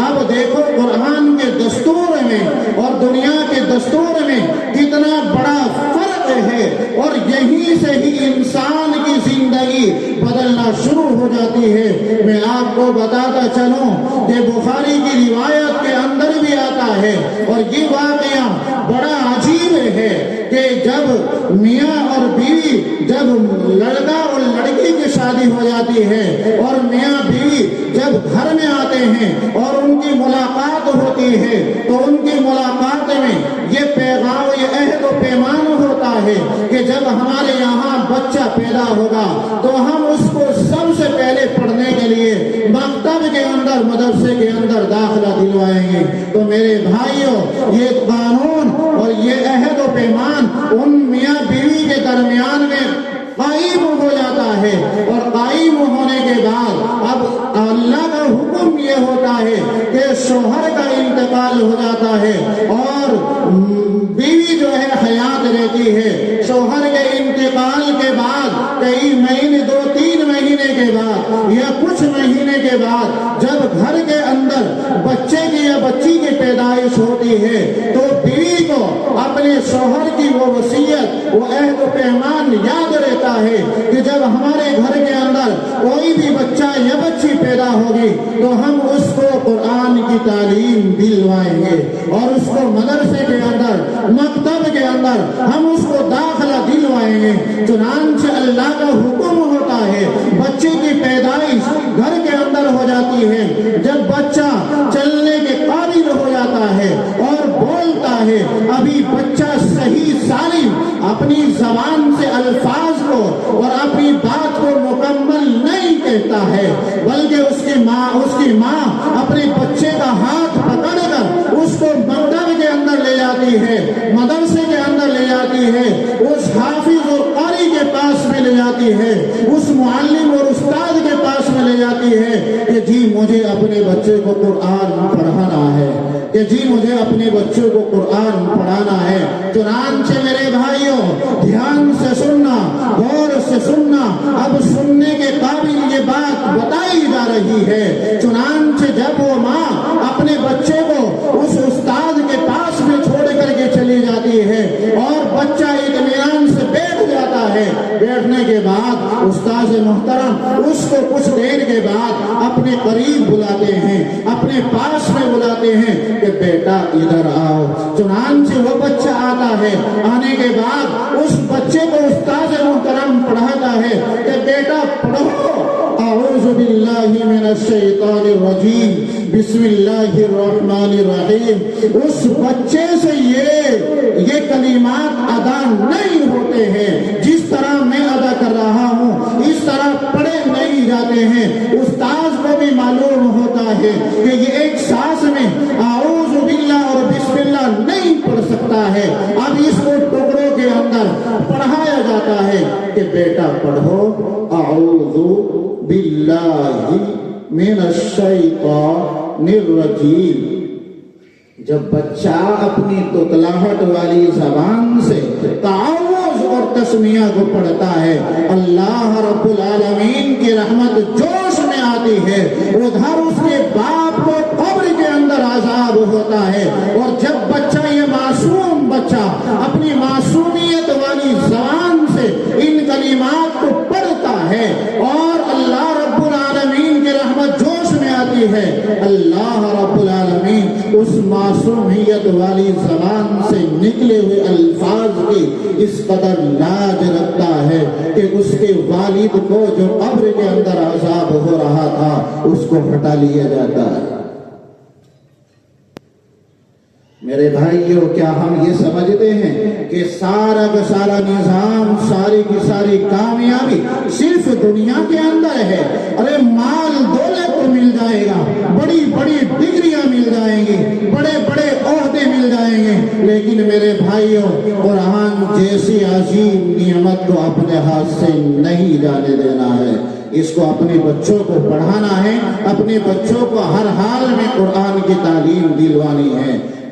اب دیکھو قرآن کے دستور میں اور دنیا کے دستور میں کتنا بڑا فرق ہے، اور یہیں سے ہی انسان کی زندگی بدلنا شروع ہو جاتی ہے۔ میں آپ کو بتاتا چلوں کہ بخاری کی روایت کے اندر بھی آتا ہے، اور یہ واقعہ بڑا عجیب ہے کہ جب میاں اور بیوی، جب لڑکا اور لڑکی کی شادی ہو جاتی ہے اور میاں بیوی جب گھر میں آتے ہیں اور ان کی ملاقات ہوتی ہے، تو ان کی ملاقات میں یہ پیغام، یہ عہد و پیمان ہوتا ہے کہ جب ہمارے یہاں بچہ پیدا ہوگا تو ہم اس کو سب سے پہلے پڑھنے کے لیے مکتب کے اندر، مدرسے کے اندر داخلہ دلوائیں گے۔ تو میرے بھائیوں، یہ قانون اور یہ عہد و پیمان ان میاں بیوی کے درمیان میں قائم ہو جاتا ہے، اور قائم ہونے کے بعد اب اللہ کا حکم یہ ہوتا ہے کہ شوہر کا انتقال ہو جاتا ہے اور بیوی جو ہے حیات رہتی ہے۔ شوہر کے انتقال کے بعد کئی مہینے، 2-3 مہینے کے بعد یا کچھ مہینے کے بعد جب گھر کے اندر بچے کی یا بچی کی پیدائش ہوتی ہے تو بیوی کو اپنے شوہر کی وہ وصیت، وہ عہد و پیمان یاد رہتا ہے کہ جب ہمارے گھر کے اندر کوئی بھی بچہ یا بچی پیدا ہوگی تو ہم اس کو قرآن کی تعلیم دلوائیں گے، اور اس کو مدرسے کے اندر، مکتب کے اندر ہم اس کو داخلہ دلوائیں گے۔ چنانچہ اللہ کا حکم ہوتا ہے، بچے کی پیدائش گھر کے اندر ہو جاتی ہے۔ جب بچہ چلنے کے قابل ہو جاتا ہے اور بولتا ہے، ابھی بچہ صحیح سالم اپنی زبان سے الفاظ کو اور اپنی بات کو مکمل نہیں کہتا ہے، بلکہ اس کی ماں اپنے بچے کا ہاتھ پکڑ کر اس کو مکتب کے اندر لے جاتی ہے، مدرسے کے اندر لے جاتی ہے، اس حافظ اور قاری کے پاس میں لے جاتی ہے، اس معلم اور استاد کے پاس میں لے جاتی ہے کہ جی مجھے اپنے بچے کو قرآن پڑھانا ہے، کہ جی مجھے اپنے بچوں کو قرآن پڑھانا ہے۔ چنانچہ میرے بھائیوں، دھیان سے سننا، غور سے سننا، اب سننے کے قابل یہ بات بتائی جا رہی ہے۔ چنانچہ جب وہ ماں اپنے بچے کو اس استاد کے پاس میں چھوڑ کر کے چلی جاتی ہے اور بچہ اطمینان سے بیٹھ جاتا ہے، بیٹھنے کے بعد استاد محترم اس کو کچھ دیر کے بعد اپنے قریب بلاتے ہیں، اپنے پاس میں بلاتے ہیں کہ بیٹا ادھر آؤ۔ چنانچہ وہ بچہ آتا ہے، آنے کے بعد اس بچے کو استاد محترم پڑھاتا ہے کہ بیٹا پڑھو، اعوذ باللہ من الشیطان الرجیم، بسم اللہ الرحمن الرحیم۔ اس بچے سے یہ کلمات ادا نہیں ہوتے ہیں، جس طرح میں ادا کر رہا ہوں اس طرح پڑھے نہیں جاتے ہیں۔ استاذ کو بھی معلوم ہوتا ہے کہ یہ ایک سانس میں اعوذ باللہ اور بسم اللہ نہیں پڑھ سکتا ہے، اب اس کو ٹکڑوں کے اندر پڑھایا جاتا ہے کہ بیٹا پڑھو، اعوذ باللہ من الشیطان الرجیم۔ جب بچہ اپنی تتلاہٹ والی زبان سے تعوذ اور تسمیہ کو پڑھتا ہے، اللہ رب العالمین کی رحمت جوش میں آتی ہے۔ ادھر اس کے باپ کو قبر کے اندر عذاب ہوتا ہے، اور جب بچہ، یہ معصوم بچہ اپنی معصومیت والی زبان سے ان کلمات کو پڑھتا ہے اور اللہ رب العالمین کی رحمت جوش میں آتی ہے، اللہ رب العالمین اس معصومیت والی زبان سے نکلے ہوئے الفاظ کی اس قدر لاج رکھتا ہے کہ اس کے والد کو جو قبر کے اندر عذاب ہو رہا تھا اس کو ہٹا لیا جاتا ہے۔ میرے بھائیوں، کیا ہم یہ سمجھتے ہیں کہ سارا کا سارا نظام، ساری کی ساری کامیابی صرف دنیا کے اندر ہے؟ ارے مال دولت تو مل جائے گا، بڑی بڑی ڈگریاں مل جائیں گی، بڑے بڑے عہدے مل جائیں گے، لیکن میرے بھائیوں، قرآن جیسی عظیم نعمت کو اپنے ہاتھ سے نہیں جانے دینا ہے۔ اس کو اپنے بچوں کو پڑھانا ہے، اپنے بچوں کو ہر حال میں قرآن کی تعلیم دلوانی ہے۔